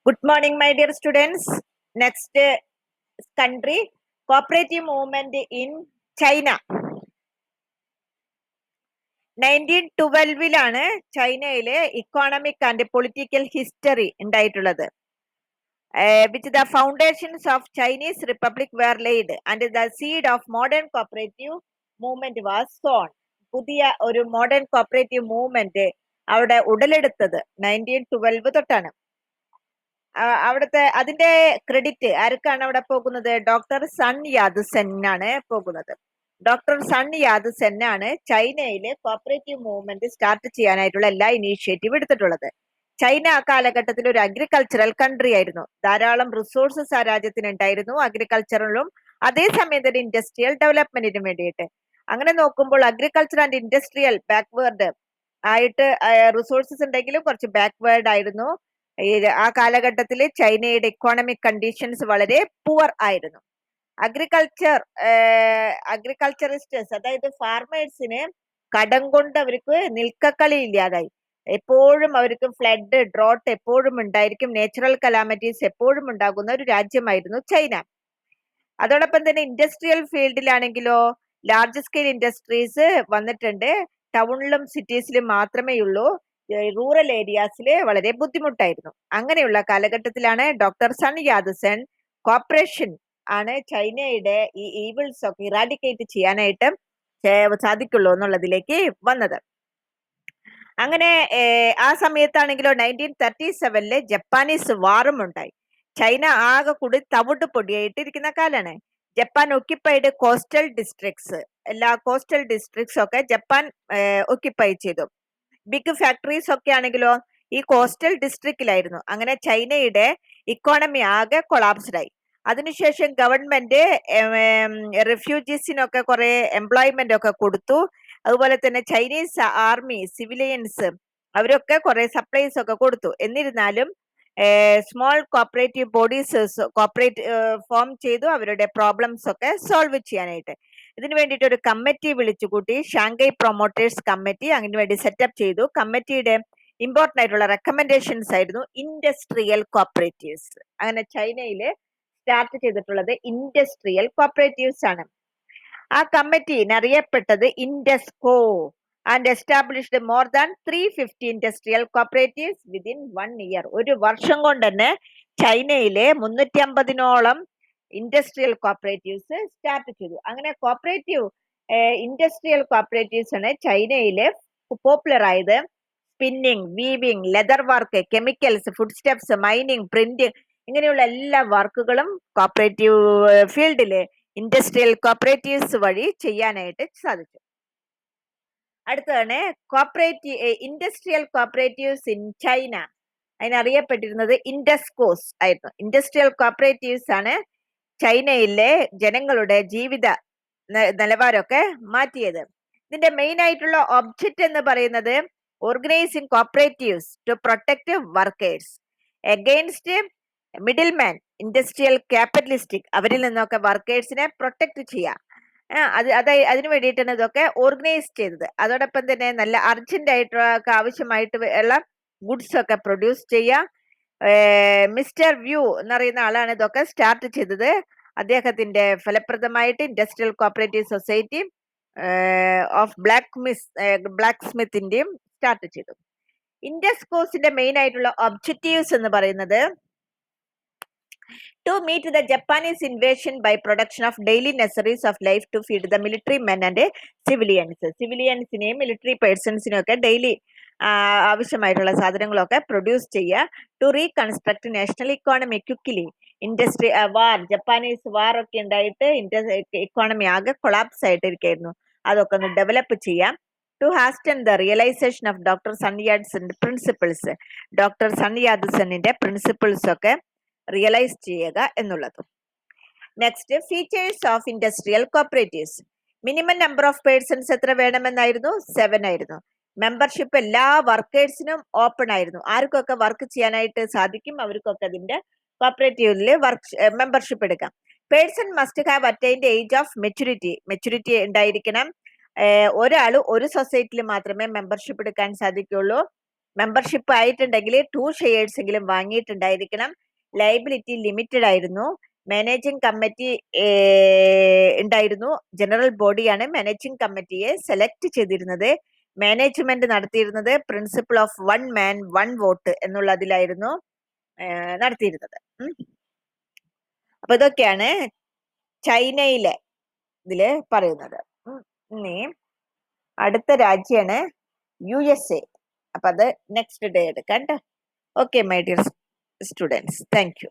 Good morning, my dear students. Next country, cooperative movement in China. 1912 ചൈനയിലെ economic and political history ഉണ്ടായിട്ടുള്ളത്. Which the foundations of Chinese Republic were laid and the seed of modern cooperative movement was sown. പുതിയ ഒരു modern cooperative movement അവിടെ ഉടലെടുത്തത് 1912 തൊട്ടാണ്. അവിടുത്തെ അതിന്റെ credit ആർക്കാണ് അവിടെ പോകുന്നത്? ഡോക്ടർ സൺ യാദ് സെന്നാണ് പോകുന്നത്. ഡോക്ടർ സൺ യാദ് സെന്നാണ് ചൈനയിലെ കോപ്പറേറ്റീവ് മൂവ്മെന്റ് സ്റ്റാർട്ട് ചെയ്യാനായിട്ടുള്ള എല്ലാ ഇനീഷ്യേറ്റീവ് എടുത്തിട്ടുള്ളത്. ചൈന ആ കാലഘട്ടത്തിൽ ഒരു അഗ്രികൾച്ചറൽ കൺട്രി ആയിരുന്നു. ധാരാളം റിസോഴ്സസ് ആ രാജ്യത്തിന് ഉണ്ടായിരുന്നു, അഗ്രികൾച്ചറിലും അതേസമയം തന്നെ ഇൻഡസ്ട്രിയൽ ഡെവലപ്മെന്റിനും വേണ്ടിയിട്ട്. അങ്ങനെ നോക്കുമ്പോൾ അഗ്രികൾച്ചർ ആൻഡ് ഇൻഡസ്ട്രിയൽ ബാക്ക്വേർഡ് ആയിട്ട് റിസോഴ്സസ് ഉണ്ടെങ്കിലും കുറച്ച് ബാക്ക്വേർഡ് ആയിരുന്നു. ആ കാലഘട്ടത്തിൽ ചൈനയുടെ ഇക്കോണമിക് കണ്ടീഷൻസ് വളരെ പുവർ ആയിരുന്നു. അഗ്രികൾച്ചറിസ്റ്റേഴ്സ് അതായത് ഫാർമേഴ്സിന് കടം കൊണ്ട് അവർക്ക് നിൽക്കക്കളി ഇല്ലാതായി. എപ്പോഴും അവർക്ക് ഫ്ലഡ്, ഡ്രോട്ട് എപ്പോഴും ഉണ്ടായിരിക്കും. നാച്ചുറൽ കലാമിറ്റീസ് എപ്പോഴും ഉണ്ടാകുന്ന ഒരു രാജ്യമായിരുന്നു ചൈന. അതോടൊപ്പം തന്നെ ഇൻഡസ്ട്രിയൽ ഫീൽഡിലാണെങ്കിലോ ലാർജ് സ്കെയിൽ ഇൻഡസ്ട്രീസ് വന്നിട്ടുണ്ട്. ടൗണിലും സിറ്റീസിലും മാത്രമേ ഉള്ളൂ. റൂറൽ ഏരിയാസിൽ വളരെ ബുദ്ധിമുട്ടായിരുന്നു. അങ്ങനെയുള്ള കാലഘട്ടത്തിലാണ് doctor Sun Yat Sen corporation ആണ് ചൈനയുടെ ഈ ഈവിൾസ് ഒക്കെ ഇറാഡിക്കേറ്റ് ചെയ്യാനായിട്ട് സാധിക്കുള്ളൂ എന്നുള്ളതിലേക്ക് വന്നത്. അങ്ങനെ ആ സമയത്താണെങ്കിലോ 1937 ജപ്പാനീസ് വാറും ഉണ്ടായി. ചൈന ആകെ കൂടി തവിട്ട് പൊടിയായിട്ടിരിക്കുന്ന കാലാണ്. ജപ്പാൻ ഒക്യുപ്പൈഡ് കോസ്റ്റൽ ഡിസ്ട്രിക്ട്സ്, എല്ലാ കോസ്റ്റൽ ഡിസ്ട്രിക്ട്സ് ഒക്കെ ജപ്പാൻ ഒക്യുപ്പൈ ചെയ്തു. ബിഗ് ഫാക്ടറീസ് ഒക്കെ ആണെങ്കിലോ ഈ കോസ്റ്റൽ ഡിസ്ട്രിക്റ്റിലായിരുന്നു. അങ്ങനെ ചൈനയുടെ ഇക്കോണമി ആകെ കൊളാപ്സ്ഡ് ആയി. അതിനുശേഷം ഗവൺമെന്റ് റെഫ്യൂജീസിനൊക്കെ കുറെ എംപ്ലോയ്മെന്റ് ഒക്കെ കൊടുത്തു. അതുപോലെ തന്നെ ചൈനീസ് ആർമി, സിവിലിയൻസ് അവരൊക്കെ കുറെ സപ്ലൈസ് ഒക്കെ കൊടുത്തു. എന്നിരുന്നാലും സ്മോൾ കോപ്പറേറ്റീവ് ബോഡീസ് ഫോം ചെയ്തു അവരുടെ പ്രോബ്ലംസ് ഒക്കെ സോൾവ് ചെയ്യാനായിട്ട്. ഇതിനു വേണ്ടിയിട്ട് ഒരു കമ്മിറ്റി വിളിച്ചുകൂട്ടി, ഷാങ്ഹായ് പ്രൊമോട്ടേഴ്സ് കമ്മിറ്റി അതിനു വേണ്ടി സെറ്റപ്പ് ചെയ്തു. കമ്മിറ്റിയുടെ ഇമ്പോർട്ടന്റ് ആയിട്ടുള്ള റെക്കമെൻഡേഷൻസ് ആയിരുന്നു ഇൻഡസ്ട്രിയൽ കോപ്പറേറ്റീവ്സ്. അങ്ങനെ ചൈനയില് സ്റ്റാർട്ട് ചെയ്തിട്ടുള്ളത് ഇൻഡസ്ട്രിയൽ കോപ്പറേറ്റീവ്സ് ആണ്. ആ കമ്മിറ്റി അറിയപ്പെട്ടത് Indusco and established more than 350 industrial cooperatives within 1 year. ഒരു വർഷം കൊണ്ട് തന്നെ ചൈനയിലെ 350-ഓളം ഇൻഡസ്ട്രിയൽ കോപ്പറേറ്റീവ്സ് സ്റ്റാർട്ട് ചെയ്തു. അങ്ങനെ കോപ്പറേറ്റീവ് ഇൻഡസ്ട്രിയൽ കോപ്പറേറ്റീവ്സ് ആണ് ചൈനയിലെ പോപ്പുലർ ആയത്. Spinning, weaving, leather work, chemicals, food steps, mining, print ഇങ്ങനെയുള്ള എല്ലാ വർക്കുകളും കോപ്പറേറ്റീവ് ഫീൽഡില് ഇൻഡസ്ട്രിയൽ കോപ്പറേറ്റീവ്സ് വഴി ചെയ്യാനായിട്ട് സാധിച്ചു. അടുത്തതാണ് ഇൻഡസ്ട്രിയൽ കോപ്പറേറ്റീവ്സ് ഇൻ ചൈന. അതിനറിയപ്പെട്ടിരുന്നത് ഇൻഡസ്കോസ് ആയിരുന്നു. ഇൻഡസ്ട്രിയൽ കോപ്പറേറ്റീവ്സ് ആണ് ചൈനയിലെ ജനങ്ങളുടെ ജീവിത നിലവാരമൊക്കെ മാറ്റിയത്. ഇതിന്റെ മെയിൻ ആയിട്ടുള്ള ഒബ്ജക്റ്റ് എന്ന് പറയുന്നത് organising cooperatives to protect workers against middle man, industrial capitalistic അവരിൽ നിന്നൊക്കെ വർക്കേഴ്സിനെ പ്രൊട്ടക്ട് ചെയ്യാം. അതിനു വേണ്ടിയിട്ടാണ് ഇതൊക്കെ ഓർഗനൈസ് ചെയ്തത്. അതോടൊപ്പം തന്നെ നല്ല അർജന്റ് ആയിട്ട് ആവശ്യമായിട്ട് ഉള്ള ഗുഡ്സ് ഒക്കെ പ്രൊഡ്യൂസ് ചെയ്യാം. മിസ്റ്റർ വ്യൂ എന്നറിയുന്ന ആളാണ് ഇതൊക്കെ സ്റ്റാർട്ട് ചെയ്തത്. അദ്ദേഹത്തിന്റെ ഫലപ്രദമായിട്ട് industrial cooperative society of black സ്മിത്തിന്റെയും സ്റ്റാർട്ട് ചെയ്തു. ഇൻഡസ്കോസിന്റെ മെയിൻ ആയിട്ടുള്ള ഒബ്ജക്റ്റീവ്സ് എന്ന് പറയുന്നത് to meet the Japanese invasion by production of daily necessaries of life to feed the military men and civilians. സിവിലിയൻസിനെയും മിലിറ്ററി പേഴ്സൺസിനെയും ഒക്കെ ഡെയിലി ആവശ്യമായിട്ടുള്ള സാധനങ്ങളൊക്കെ പ്രൊഡ്യൂസ് ചെയ്യുക. To reconstruct national economy quickly. Industry war, Japanese war ഒക്കെ ഉണ്ടായിട്ട് economy ആകെ collapse ആയിട്ടിരിക്കുകയായിരുന്നു. അതൊക്കെ ഒന്ന് ഡെവലപ്പ് ചെയ്യാം. To hasten the realisation of doctor Sun Yat Sen principles. Doctor Sun Yat സെന്നിന്റെ പ്രിൻസിപ്പിൾസ് ഒക്കെ റിയലൈസ് ചെയ്യുക എന്നുള്ളത്. Next, features of industrial cooperatives. Minimum number of persons എത്ര വേണമെന്നായിരുന്നു? 7 ആയിരുന്നു. മെമ്പർഷിപ്പ് എല്ലാ വർക്കേഴ്സിനും ഓപ്പൺ ആയിരുന്നു. ആർക്കൊക്കെ വർക്ക് ചെയ്യാനായിട്ട് സാധിക്കും അവർക്കൊക്കെ അതിന്റെ കോപ്പറേറ്റീവില് മെമ്പർഷിപ്പ് എടുക്കാം. Person must have attained age of maturity ഉണ്ടായിരിക്കണം. ഒരാൾ ഒരു സൊസൈറ്റിയിൽ മാത്രമേ മെമ്പർഷിപ്പ് എടുക്കാൻ സാധിക്കുള്ളൂ. മെമ്പർഷിപ്പ് ആയിട്ടുണ്ടെങ്കിൽ 2 ഷെയർസ് എങ്കിലും വാങ്ങിയിട്ടുണ്ടായിരിക്കണം. ലയബിലിറ്റി ലിമിറ്റഡ് ആയിരുന്നു. മാനേജിംഗ് കമ്മിറ്റി ഉണ്ടായിരുന്നു. ജനറൽ ബോഡിയാണ് മാനേജിംഗ് കമ്മിറ്റിയെ സെലക്ട് ചെയ്തിരുന്നത്. മാനേജ്മെന്റ് നടത്തിയിരുന്നത് പ്രിൻസിപ്പിൾ ഓഫ് 1 man 1 vote എന്നുള്ളതിലായിരുന്നു നടത്തിയിരുന്നത്. അപ്പൊ ഇതൊക്കെയാണ് ചൈനയിലെ ഇതില് പറയുന്നത്. ഇനി അടുത്ത രാജ്യമാണ് USA. അപ്പൊ അത് നെക്സ്റ്റ് ഡേ എടുക്കാം. Okay my dear students, thank you.